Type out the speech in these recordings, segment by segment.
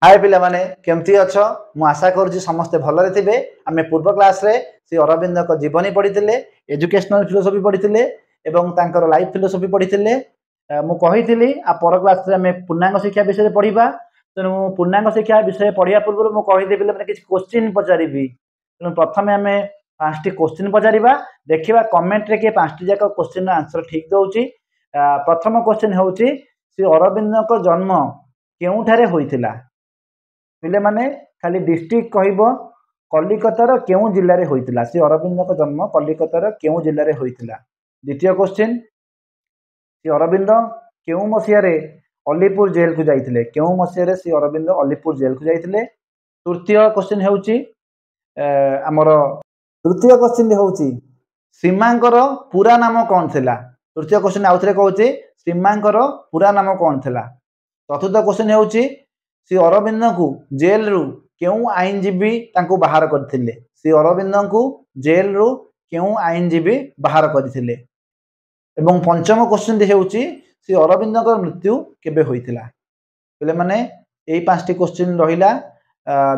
हाय पिला माने केमती अछ मु आशा करूची समस्ते भलरे थिबे। आमे पूर्व क्लास रे श्री अरविंद को जीवनी पढ़िथिले, एजुकेशनल फिलोसफी पढ़िथिले एवं तांकर लाइफ फिलोसफी पढ़िथिले। मु कहिथिली आ पर क्लास रे आमे पूर्णांग शिक्षा विषय पढ़िबा। तेनु पूर्णांग शिक्षा विषय पढ़िया पूर्व मु कहिदेबी माने किछ क्वेश्चन पचारिबी। तेनु प्रथमे आमे पांचटी क्वेश्चन पचारिबा, देखिबा कमेंट रे के पांचटी जाक क्वेश्चन आंसर ठीक दउची। प्रथम क्वेश्चन होउची श्री अरविंद को जन्म केउठारे होइथिला। पिले माने खाली डिस्ट्रिक्ट कहबो कलिकतार केउ जिल्ला रे होइतिला। श्री अरविंद को जन्म कलिकतार केउ जिल्ला रे होइतिला। द्वितीय क्वेश्चन श्री अरविंद केउ मसिया रे अलीपुर जेल को जाइतिले। केउ मसिया रे श्री अरविंद अलीपुर जेल को जाइतिले। तृतीय क्वेश्चन हेउची हमर तृतीय क्वेश्चन हेउची सीमांकर पूरा नाम कोन थिला। तृतीय क्वेश्चन आउथरे कहउची सीमांकर पूरा नाम कोन थिला। चतुर्थ क्वेश्चन हेउची श्री अरविंद को जेल रु केउ आईनजीवी तांको बाहर करथिले। श्री अरविंद को जेल रु केउ आईनजीवी बाहर करथिले। एवं पंचम क्वेश्चन हेउची श्री अरविंद को मृत्यु केबे होइतिला। पले माने एई पांचटी क्वेश्चन रहिला।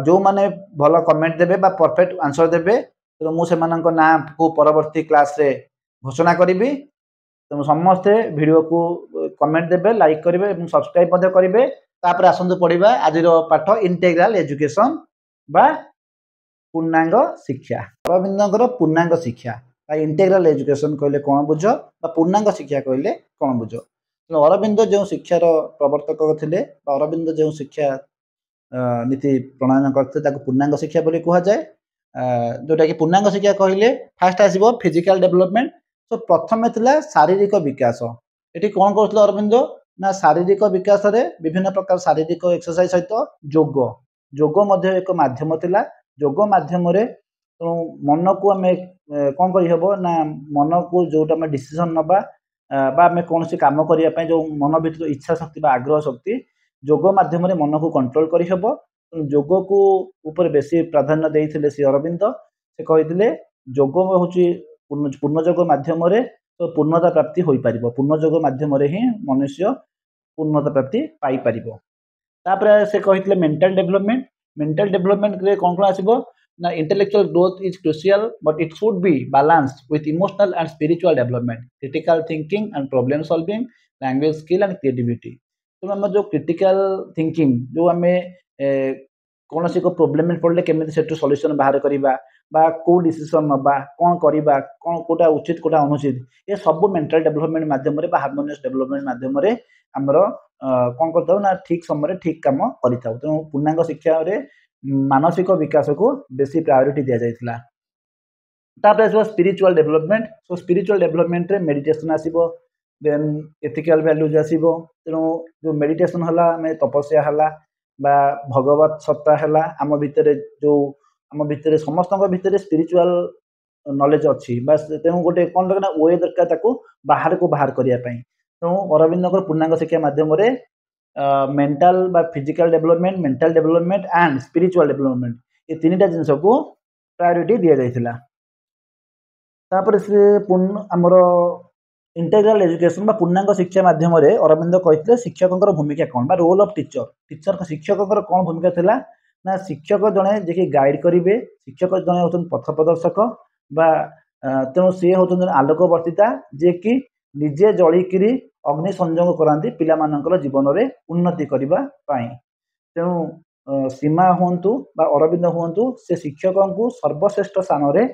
जो माने भलो कमेंट देबे बा परफेक्ट आंसर देबे तो मु से मानन को नाम को परवर्ती क्लास रे घोषणा करिबी। तो समस्ते वीडियो को कमेंट देबे, लाइक करिवे एवं सब्सक्राइब मध्ये करिवे। तापर आसंतु पढ़िबा आजिर पाठ इंटेग्राल एजुकेशन बा पूर्णांग शिक्षा। अरविंदर पूर्णांग शिक्षा बा इंटेग्राल एजुकेशन कहले कोन बुझ बा पूर्णांग शिक्षा कहले कोन बुझ। तो अरविंद जो शिक्षार प्रवर्तक थिले बा अरविंद जो शिक्षा नीति प्रणयन करते ताको पूर्णांग शिक्षा बोली कहा जाए। जोटा कि पूर्णांग शिक्षा कहले फास्ट आसीबो फिजिकल डेवलपमेंट। तो प्रथम थिला शारीरिक विकास। एठी कोन करथले अरविंद ना शारीरिक विकास रे विभिन्न प्रकार शारीरिक एक्सरसाइज सहित योग योग मध्य एक माध्यम थिला। योग माध्यम रे मन को हमें कोन करि हबो ना मन को जोटा में डिसीजन नबा बा हमें कोनसी काम करिया पय जो मन भीतर इच्छा शक्ति बा आग्रह शक्ति योग माध्यम रे मन को कंट्रोल करि हबो। योग को ऊपर बेसी प्राधान्य देइथिले श्री अरविंद। से कहिथिले योग होची पूर्ण योग माध्यम रे तो पूर्णता प्राप्ति होई परिबो। पूर्ण योग माध्यम रे ही मनुष्य पूर्णता प्राप्ति पाई परिबो। तापर से कहिथिले मेंटल डेवलपमेंट। मेंटल डेवलपमेंट रे कोन कोन आसीबो ना intellectual growth is crucial but it should be balanced with emotional and spiritual development, critical thinking and problem solving, language skill and creativity. तो हम जो क्रिटिकल थिंकिंग जो हमें कौन सी को प्रोब्लेम में पड़े केमी से सल्यूशन बाहर करवा बा को डिसीजन नबा कौन करवा कौन कोटा उचित कोटा अनुचित ये सब मेंटल डेवलपमेंट माध्यम रे बा हार्मोनियस डेवलपमेंट माध्यम रे हमर कौन करथाउ ना ठीक समय ठीक काम करिथाउ। तो पूर्णांग शिक्षा रे मानसिक विकास को बेसी प्रायोरिटी दिया जाइथिला। तापर आसो स्पिरिचुअल डेवलपमेंट। सो स्पिरिचुअल डेवलपमेंट रे मेडिटेशन आसीबो, देन एथिकल वैल्यूज आसीबो। तेनो जो मेडिटेशन हला में तपस्या हला बा भगवत सत्ता हला आम भितरे जो आम भितरे समस्त भितरे स्पिरिचुअल नॉलेज अच्छी बस तेणु गोटे कौन लगे ना वे दरकार ताको बाहर को बाहर करिया पई। तेणु अरविंद पूर्णांग शिक्षा माध्यम रे मेंटल बा physical development, mental development and spiritual development ये तीनटा जिनस को प्रायोरिटी दिया जाइथिला। तापर से हमर इंटेग्राल एजुकेशन बा पूर्णांग शिक्षा माध्यम रे अरविंद कहिथिले शिक्षककर भूमिका कोन बा रोल ऑफ टीचर। टीचर का शिक्षककर कोन भूमिका थिला ना शिक्षक जने जे कि गाइड करिवे, शिक्षक जने होतन पथ प्रदर्शक बा तेणु सी होतन आलोकवर्तिता जे कि निजे जळिकिरी अग्नि संयोग करांती पिला मानकर जीवन रे उन्नति करिबा पाई। तेणु सीमा हुंतु बा अरविंद हुंतु से शिक्षकଙ୍କୁ सर्वश्रेष्ठ स्थान रे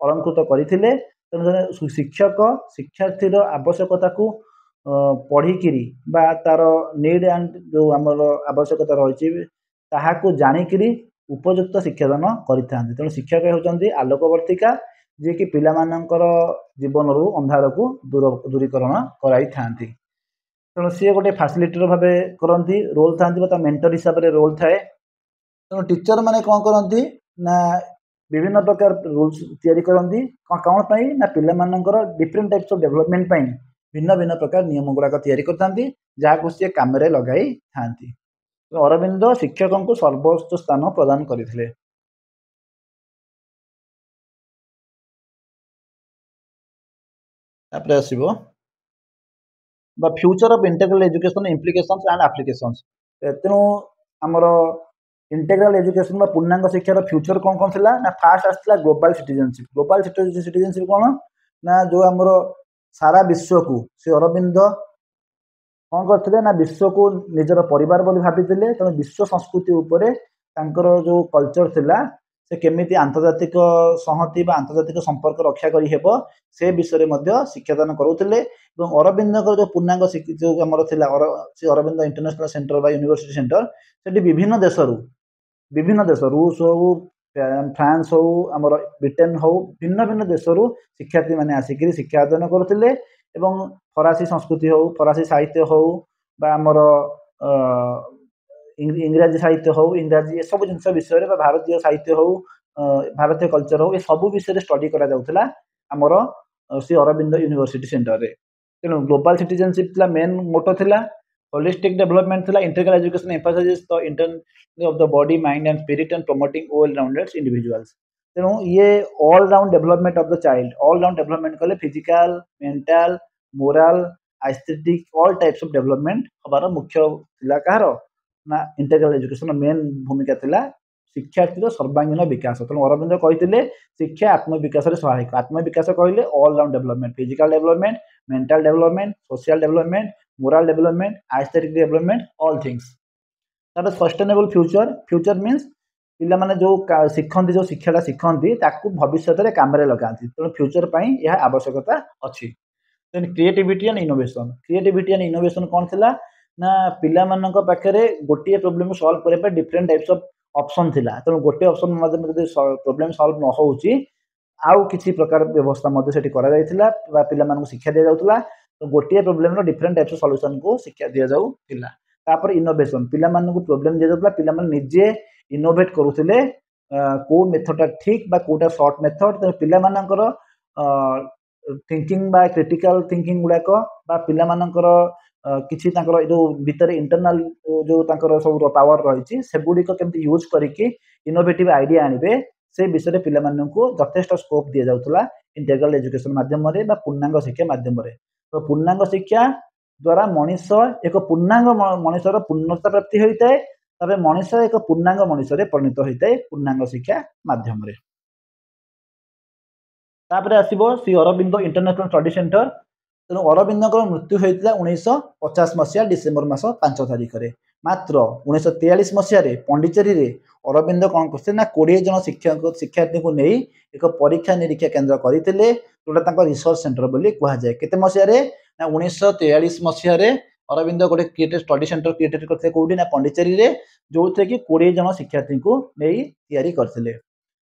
अलंकृत करिथिले। तेणु शिक्षक शिक्षार्थी आवश्यकता को पढ़िकी बा तार नीड एंड जो आमर आवश्यकता रही ताहाको जानिकिरी उपयुक्त शिक्षादान करिथांती। तेणु शिक्षक होउचंती आलोकवर्तिका जे कि पिला मानकर जीवन रु अंधार को दूरीकरण कराई थांती। तेणु सी गोटे फैसिलिटेटर भाव करती रोल था मेंटर हिसाब से रोल थाए। तेणु टीचर माने कौन करती ना विभिन्न प्रकार रूल्स तैयारी करती कौन पाई ना पिला मानकर डिफरेंट टाइप्स ऑफ डेवलपमेंट पाई भिन्न भिन्न प्रकार नियम गुड़ाक तैयारी करती जहाँ सी काम लगाई थांती। तो अरविंद शिक्षकों को सर्वोच्च स्थान प्रदान करथिले। तापर आसीबो the future of integral education implications and applications. तेणु आमर इंटेग्राल एजुकेशन बा पूर्णांग शिक्षार फ्यूचर कौन कौन थिला ना फास्ट आसला ग्लोबल सिटीजनशिप। ग्लोबल सिटीजनशिप कौन ना जो आमर सारा विश्व को से अरविंद कौन करते ना विश्व को निजर परिवार बोली भाभी तेणु विश्व संस्कृति उपरे तांकर जो कल्चर थिला से केमिति आंतर्जातिक संहति बा आंतर्जातिक संपर्क रक्षा करी हेबो से विषय रे मध्य शिक्षादान करूथिले। एवं अरविंद जो पूर्णांग जो आमर थिला से अरविंद इंटरनेशनल सेंटर बा यूनिवर्सिटी सेंटर सेठी विभिन्न देश रूस हो फ्रांस हो आमर ब्रिटेन हो भिन्न भिन्न देश शिक्षार्थी मैंने आसिक शिक्षा अध्ययन करुले। फरासी संस्कृति हो फरासी साहित्य हो आमर इंग्राजी साहित्य हो इंग्राजी सब जिन विषय भारतीय साहित्य हो भारतीय कल्चर हो ये सब विषय स्टडी करा जाउथला आमर श्री अरविंद यूनिवर्सिटी सेंटर रे। तेणु ग्लोबल सिटीजनशिप थिला मेन मोटो थिला। होलिस्टिक डेवलपमेंट थिला integral education emphasises the internet of the body mind and spirit and promoting all rounded individuals. तेणु ये all round development of the child all round development कले physical mental moral aesthetic all types of development हबार मुख्य थिला कहार ना integral education main भूमिका थिला शिक्षार्थी सर्वांगीन विकास। तेणु अरविंद कहते शिक्षा आत्मविकास सहायक। आत्मविकास कहले all round development physical development mental development social development moral development aesthetic development all things. तापर सस्टेनेबल फ्यूचर फ्यूचर मीन्स पिला माने जो शिखंती जो शिक्षाटा शिखंती ताकू भविष्य में काम लगाती। तेणु फ्यूचर पाई यह आवश्यकता अच्छी। देन क्रिएटिविटी एंड इनोवेशन कौन थिला ना पिला मानक पाखरे गोटे प्रोब्लेम सॉल्व करने पे डिफरेंट टाइप्स ऑफ ऑप्शन थिला। तेणु गोटे ऑप्शन माध्यम जदि प्रोब्लेम सॉल्व न होउची आउ किसी प्रकार व्यवस्था मध्य सेठी करा जायतिला बा पिला मानक शिक्षा दिया जाउतला। तो गोटे प्रोब्लेम रो डिफरेंट टाइप्स ऑफ सॉल्यूशन को शिक्षा दिया जाउतिला। तापर इनोवेशन पिला मानक प्रोब्लेम दिया जाउतला पिला मान निजे इनोवेट करूथिले को मेथडटा ठीक बा कोटा शॉर्ट मेथड। तो पिला मानकर थिंकिंग बा क्रिटिकल थिंकिंग गुडाक बा पिला मानकर किसी जो भीतर इंटरनल जो सब पावर रही से गुड़िक केमती यूज करके इनोवेटिव आइडिया आनिबे से विषय पिला माननकु यथेष्ट स्कोप दिया जाउतला इंटीग्रल एजुकेशन माध्यम रे बा पूर्णांग शिक्षा माध्यम रे। तो पूर्णांग शिक्षा द्वारा मनीष एक पूर्णांग मनीषर पूर्णता प्राप्ति होता है। तबे मनीष एक पूर्णांग मनीष रे परिणत होता है पूर्णांग शिक्षा माध्यम रे। तापरे आसीबो Shri Aurobindo international study centre. तेणु अरविंद मृत्यु होता 1950 मसीहा डिसेम्बर मास 5 तारिख में। मात्र 1943 मसीह पंडिचेरी रे अरविंद कौन करते ना 20 जन शिक्षार्थी को नहीं एक परीक्षा निरीक्षा केन्द्र करते जोटा रिसर्च सेंटर बोली कहुए। केते मसीह ना 1943 मसीह अरविंद गोटे क्रिएटेड स्टडी सेंटर क्रिएटेड करते कौटी ना पंडिचेरी रे जो थे कि 20 जन शिक्षार्थी को नहीं तैयारी करते।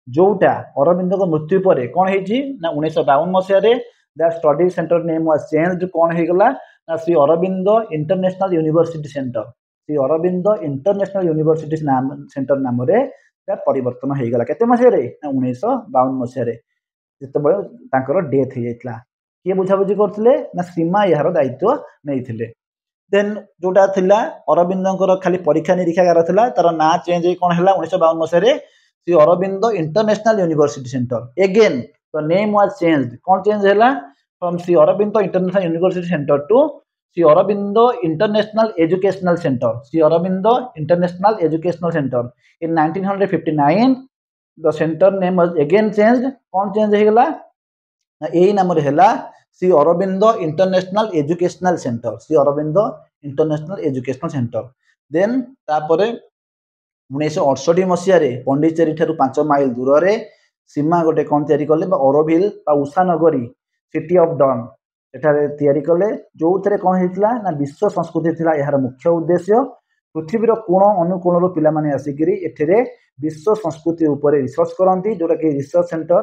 जोटा अरविंद मृत्यु पर कौन है ना 1952 मसीह that study centre name was changed कौन हो गला ना Shri Aurobindo international university centre. Shri Aurobindo international university नाम सेंटर नाम रे परिवर्तन हो गला केते मसीह रे ना 1952 मसीह रे जितबे तांकर डेथ हो जाइतला। किए बुझाबुझी करथिले ना सीमा यार दायित्व नैथिले। देन जोटा थिला अरविंदकर खाली परीक्षा निरीक्षागार थिला तार ना चेंज हो कौन है 1952 मसीह रे Sri Aurobindo international university centre. Again the name was changed कौन चेंज है from Sri Aurobindo International University Center to Sri Aurobindo International Educational Center। Sri Aurobindo International Educational Center in 1959 the center name was again changed कौन change हो गला यही नाम रे हला Sri Aurobindo International Educational Center। Sri Aurobindo International Educational Center। then तापरे 1968 मसीह पंडिचेरी ठारू 5 mile दूर रे सीमा गोटे कौन तैयारी कले औरभिल उषा नगरी सिटी ऑफ डन एठारे तैयारी कले जो थे कौन होता ना विश्व संस्कृति थिला यार मुख्य उद्देश्य। पृथ्वीर कोण अनुकोण पिला माने आसिक एठे विश्व संस्कृति उपरे रिसर्च करती जोटा कि रिसर्च सेंटर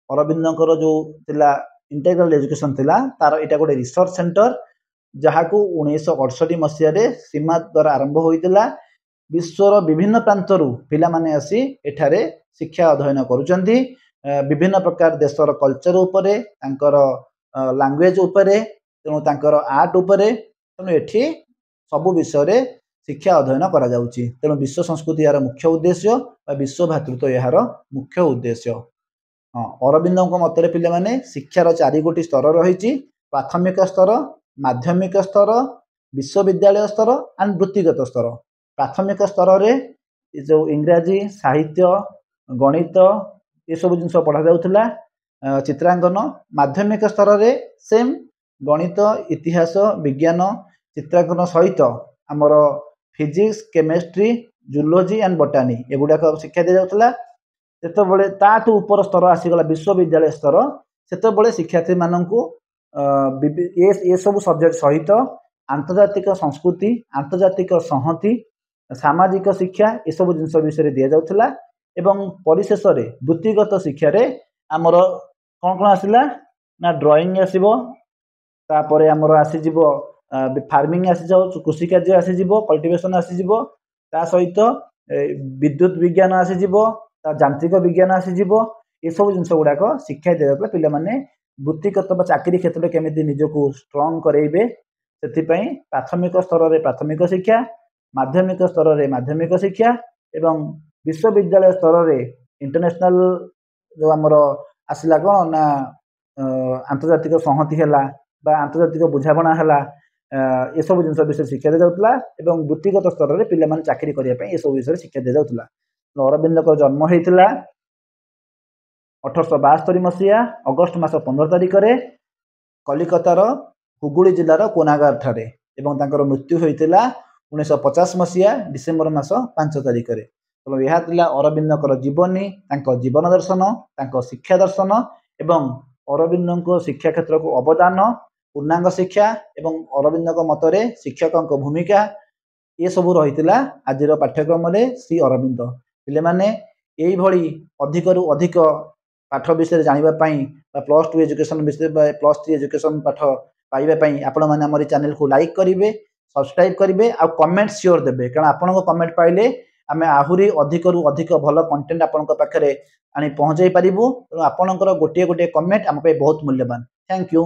अरविंदर जो थिला इंटीग्रल एजुकेशन थिला तार एटा गोटे रिसर्च सेंटर जहाँ को 1968 मसीह सीमा द्वारा आरंभ होता। विश्वर विभिन्न प्रांतर पिला माने आसी एठारे शिक्षा अध्ययन करुचंती विभिन्न प्रकार देशर कल्चर उपरे तांकर लैंग्वेज उपरे तेणु तांकर आर्ट उपरे तेणु एठी सब विषय शिक्षा अध्ययन करा जाउची। तेणु विश्व संस्कृति यार मुख्य उद्देश्य विश्व भातृत्व यार मुख्य उद्देश्य। हाँ अरविंदों मतरे पिले माने शिक्षार 4 गोटी स्तर रही प्राथमिक स्तर माध्यमिक स्तर विश्वविद्यालय स्तर एंड वृत्तिगत स्तर। प्राथमिक स्तर रे जो इंग्राजी साहित्य गणित ये सब जिन पढ़ा जाऊला। चित्रांकन माध्यमिक स्तर में सेम गणित इतिहास विज्ञान चित्रांकन सहित आमर physics chemistry zoology and botany एगुड़ाक शिक्षा दी जाऊला। जितेबाला ताठू ऊपर स्तर आसीगला विश्वविद्यालय स्तर से शिक्षार्थी मानू ये सब सब्जेक्ट सहित आंतर्जातिक संस्कृति आंतर्जातिक संहति सामाजिक शिक्षा ये सब जिन विषय दि जाऊला। एवं परिशेष वृत्तिगत शिक्षार आमर कौन कौन आसला ना ड्राइंग आसो तापर आमर आसीज फार्मिंग आसी कृषि कार्य आसीज कल्टिवेशन आसीज ता सहित विद्युत विज्ञान आसीज यांत्रिक विज्ञान आसीज ये सब जिन गुड़ाक शिक्षा दि जाता। पिला वृत्तिगत चाकरी क्षेत्र में केमी निजक स्ट्रंग करेबे से प्राथमिक स्तर में प्राथमिक शिक्षा माध्यमिक स्तर में माध्यमिक शिक्षा एवं विश्वविद्यालय स्तर में इंटरनेशनल जो आमर आसला कौन ना आंतर्जातिक संहति है आंतर्जातिक बुझाणा है ये सब जिन विषय शिक्षा दी जाऊला। वृत्तिगत स्तर में पिला चाकरी करने ये सब विषय शिक्षा दी जाऊला। अरविंद को जन्म होता 1872 मसीहा अगस्ट मास 15 तारिख में कलिकतार हुगुड़ी जिलार कोनागार ठारे एवं तांकर मृत्यु होता 1950 मसीहा डिसेम्बर मास 5 तारिख में। तो यह अरविंदर जीवनी जीवन दर्शन शिक्षा दर्शन एवं अरविंद शिक्षा क्षेत्र को अवदान पूर्णांग शिक्षा एवं अरविंद मतरे शिक्षकों भूमिका ये सब रही आज पाठ्यक्रम श्री अरविंद। पे यही अधिक रु अधिक पाठ विषय जानापी +2 एजुकेशन विषय +3 एजुकेशन पाठ पाइबापी आपण मैंने आम चैनल को लाइक करेंगे सब्सक्राइब करेंगे आ कमेंट श्योर देवे कारण आपण कमेंट पाइले आम आहरी अधिक रु अधिक भल कंटेंट आपण पाखे आनी पहुँचाई पारूँ। तेणु आपणकर गोटे गोटे कमेंट आम बहुत मूल्यवान। Thank you.